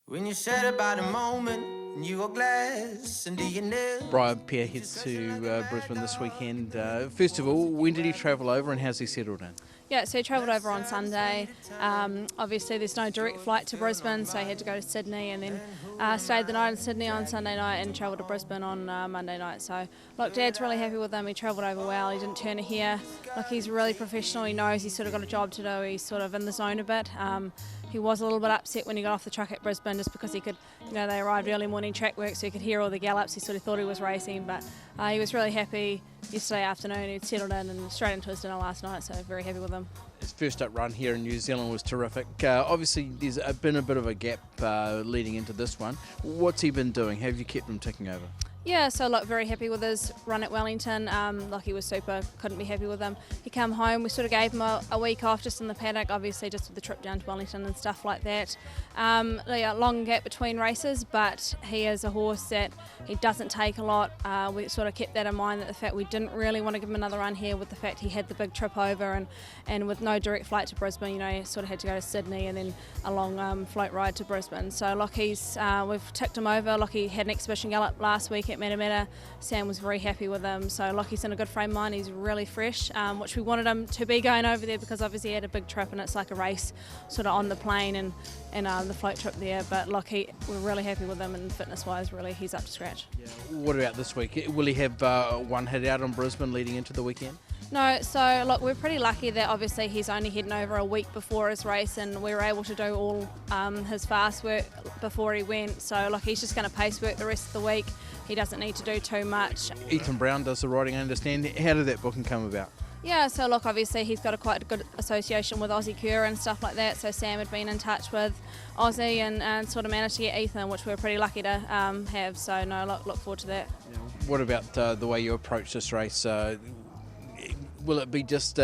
When you said about a moment, and you got glass under your nails. Briar Pier heads to Brisbane this weekend. First of all, when did he travel over and how's he settled in? Yeah, so he travelled over on Sunday. Obviously, there's no direct flight to Brisbane, so he had to go to Sydney and then stayed the night in Sydney on Sunday night and travelled to Brisbane on Monday night. So, look, Dad's really happy with him. He travelled over well. He didn't turn a hair. Look, he's really professional. He knows he's sort of got a job to do. He's sort of in the zone a bit. He was a little bit upset when he got off the truck at Brisbane just because he could, they arrived early morning track work so he could hear all the gallops. He sort of thought he was racing, but he was really happy yesterday afternoon. He'd settled in and straight into his dinner last night, so very happy with him. His first up run here in New Zealand was terrific. Obviously, there's been a bit of a gap leading into this one. What's he been doing? Have you kept him ticking over? Yeah, so look, very happy with his run at Wellington. Locky was super, couldn't be happy with him. He came home, we sort of gave him a week off just in the paddock, obviously just with the trip down to Wellington and stuff like that. Long gap between races, but he is a horse that he doesn't take a lot. We sort of kept that in mind, that the fact we didn't really want to give him another run here with the fact he had the big trip over and with no direct flight to Brisbane, he sort of had to go to Sydney and then a long float ride to Brisbane. So Locky's, we've ticked him over. Locky had an exhibition gallop last week at Matamata. Sam was very happy with him, so Locky's in a good frame of mind. He's really fresh, which we wanted him to be going over there because obviously he had a big trip and it's like a race sort of on the plane and the float trip there, but Locky, we're really happy with him and fitness wise really he's up to scratch. Yeah. What about this week? Will he have one hit out on Brisbane leading into the weekend? No, so look, we're pretty lucky that obviously he's only heading over a week before his race and we were able to do all his fast work before he went, so look, he's just going to pace work the rest of the week. He doesn't need to do too much. Ethan Brown does the riding, I understand. How did that booking come about? Yeah, so look, obviously he's got quite a good association with Aussie Cure and stuff like that, so Sam had been in touch with Aussie and sort of managed to get Ethan, which we were pretty lucky to have, so no, look forward to that. Yeah. What about the way you approach this race? Will it be just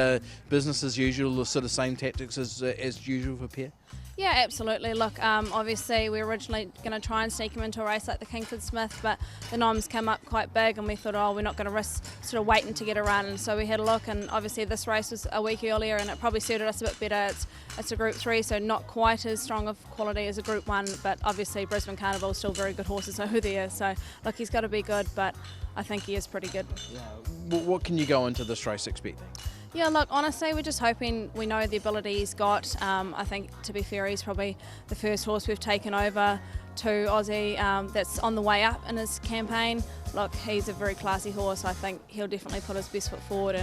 business as usual, the sort of same tactics as usual for Pier? Yeah, absolutely. Look, obviously we were originally going to try and sneak him into a race like the Kingsford Smith, but the noms came up quite big and we thought, we're not going to risk sort of waiting to get a run, and so we had a look, and obviously this race was a week earlier and it probably suited us a bit better. It's a Group 3, so not quite as strong of quality as a Group 1, but obviously Brisbane Carnival is still very good horses over there, so look, he's got to be good, but I think he is pretty good. Yeah. What can you go into this race expecting? Yeah, look, honestly, we're just hoping, we know the ability he's got. I think, to be fair, he's probably the first horse we've taken over to Aussie that's on the way up in his campaign. Look, he's a very classy horse. I think he'll definitely put his best foot forward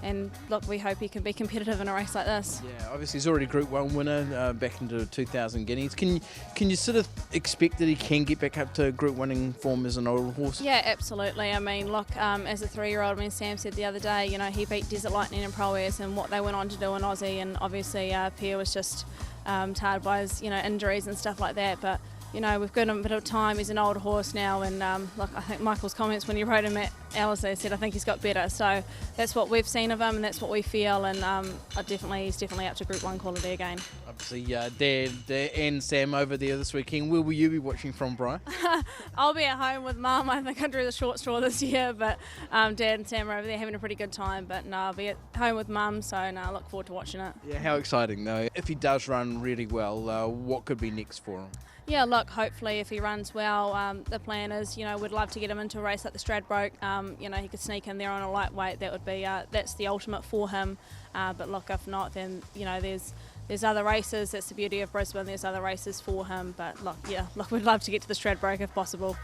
and look, we hope he can be competitive in a race like this. Yeah, obviously he's already Group 1 winner back into 2,000 guineas. Can you sort of expect that he can get back up to Group 1 form as an older horse? Yeah, absolutely. I mean, look, as a 3-year-old, Sam said the other day, he beat Desert Lightning and Proas and what they went on to do in Aussie, and obviously Pier was just tarred by his injuries and stuff like that, but we've given him a bit of time. He's an older horse now, and look, I think Michael's comments when he rode him at Alistair said I think he's got better. So that's what we've seen of him, and that's what we feel. And he's definitely up to Group 1 quality again. Obviously, Dad and Sam over there this weekend. Where will you be watching from, Brian? I'll be at home with Mum. I think I drew the short straw this year, but Dad and Sam are over there having a pretty good time. But no, I'll be at home with Mum, so no, I look forward to watching it. Yeah, how exciting though. If he does run really well, what could be next for him? Yeah, look, hopefully if he runs well, the plan is, we'd love to get him into a race like the Stradbroke. He could sneak in there on a lightweight. That would be, that's the ultimate for him. But look, if not, then, there's other races. That's the beauty of Brisbane. There's other races for him. But look, we'd love to get to the Stradbroke if possible.